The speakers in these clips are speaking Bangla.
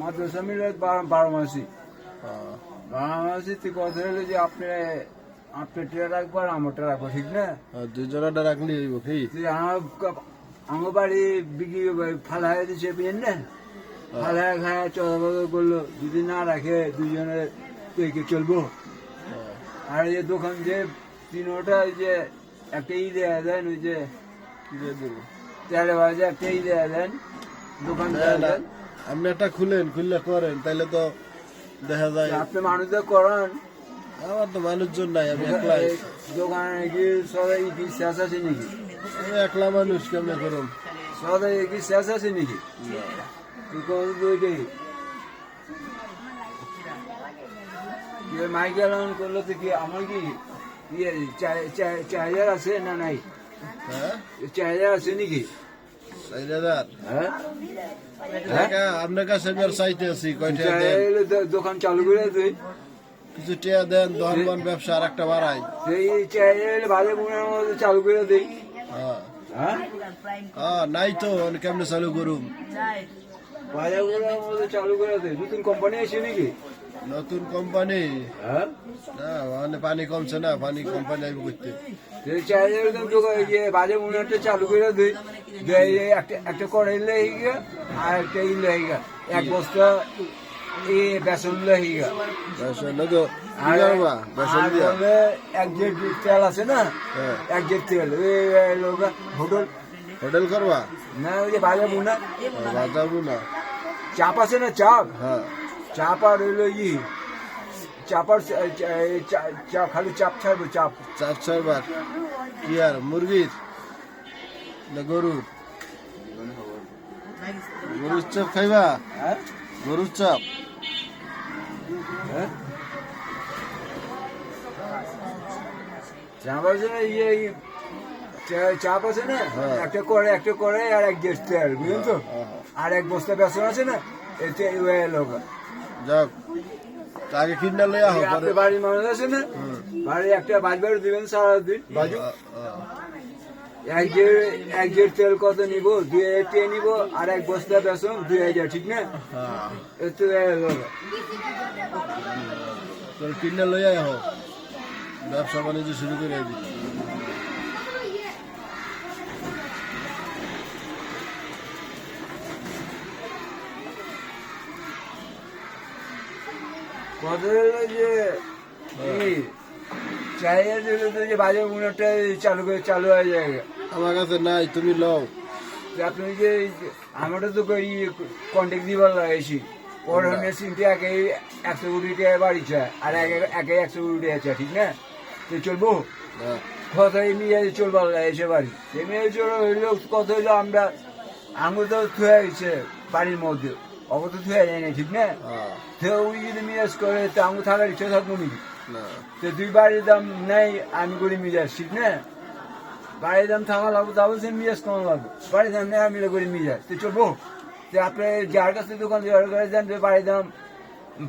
মাদ্রাসা মিলে 12 মাসি। 12 মাসি তুই কথা হলো যে আপনারটা রাখবো আর আমারটা রাখবো, ঠিক না? দুজনটা রাখলি হইব কি? তুই আমার বাড়ি বিক্রি ফালা হয়ে দিচ্ছে পেন না, ফালায় খায় চলাচল করলো, যদি না রাখে দুজনে চলবো। আর এই যে দোকান যে তিনোটা যে একটা দেয়া দেন, ওই যে তেলে বাজে একটা দেয়া দেন, দোকান দেন। আপনি একটা খুললে করেন, তাইলে তো দেখা যায়। আপনি মানুষদের করান, আমার তো মানুষজন নাই, আমি একলাই। দোকানে কি সবাই কি শেষ আছে নাকি? আমি একলা মানুষ, কেমনে করুন? সবাই কি শেষ আছে নাকি? তুই কোন দুইটাই মাইকেল করলো তো কি আমার কি চার্জার আছে না নাই? হ্যাঁ, চার্জার আছে নাকি? 4000। হ্যাঁ, আপনার কাছে আমি আর চাইতে আছি, কয়টা দোকান চালু করে তুই কিছু টিয়া দেন, দোকান ব্যবসা আর একটা বাড়াই। সেই চার্জার বাজে মনের মধ্যে চালু করে দিই। নাই তো কেমনে চালু করুম? বাজে মনের মধ্যে চালু করে দিই। নতুন কোম্পানি আছে নাকি? নতুন কোম্পানি? হ্যাঁ, না, মানে পানি কমছে না, পানি কোম্পানি আইব করতে। বাজে মনে চালু করে দিই, একটা কড়াই লেগে গিয়ে আর একটা লেগে গা, এক বস্তা বেসন লেগে গা। এক যে তেল আছে না, এক যে তেল হোটেল করবা না, ওই যে বাজা মুনা বাজাবো না, চাপ আছে না, চাপ হ্যাঁ, চাপ আর হইলো চাপার খালি চাপ ছাড়বো, চাপ ছাড়বার কি আর মুরগির না গরুর? গরুর চাপ খাইবা? হ্যাঁ, গরুর চাপ। হ্যাঁ, চাপ আছে না, চাপ আছে না, একটা করে আর এক গেস্ট তেল, বুঝলেন তো? আর এক বস্তা বেসন আছে না, এতে লোক যাক আগে কিনা লইয়া হোক। আপনার বাড়ির মানুষ আছে না, বাড়ি একটা বাজবার দিবেন সারাদিন বাজু। এক জের তেল কত নিবো? 2000 নিবো, আর এক বস্তা বেসন 2000, ঠিক না? এতে কিনা লইয়া হোক, ব্যবসা বাণিজ্য শুরু করে দিই। কত হলো যে চাহিদা দিলে তো যে বাজার মূল্যটা চালু হয়ে যায়। আমার কাছে নাই, তুমি লও। আপনি যে আমরা তো কন্ট্যাক্ট দিবার লাগাইছি, ওর মেশিনটি একে 100 কোটি টাকা বাড়িছে, আর একে 100 কোটি টাকা আছে, ঠিক না? তো চলবো কত এমনি চলবার লাগাইছে বাড়ি, এমনি চল হইলো কত হইলো আমরা আঙুল তো থুয়ে গেছে বাড়ির মধ্যে, অবত থুয়ে যায় না, ঠিক না? তো ওই যদি মিরাজ করে তো আঙুল থাকার ইচ্ছা থাকবো নাকি? তো দুই বাড়ির দাম নেই, আমি করি মিরাজ, ঠিক না? বাড়ির দাম থাকা লাগবো, তাহলে সে মিরাজ কম লাগবে। বাড়ির দাম নেই, আমি করি মিরাজ, তো চলবো। তো আপনি যার কাছে দোকান করে দেন,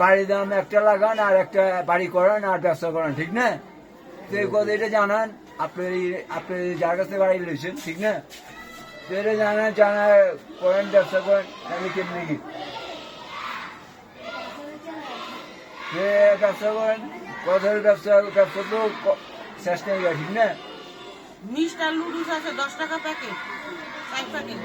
বাড়ির দাম একটা লাগান আর একটা বাড়ি করান আর ব্যবসা করান, ঠিক না? তো এই কথা এটা জানান, আপনি যার কাছে বাড়ি রয়েছেন, ঠিক না? তো এটা জানা করেন, ব্যবসা করেন, আমি কেমনি কি ব্যবসা করেন, কথার ব্যবসা তো শেষ নেই, ঠিক না? মিষ্টার লুডুস আছে 10 টাকা প্যাকেট, 5 প্যাকেট।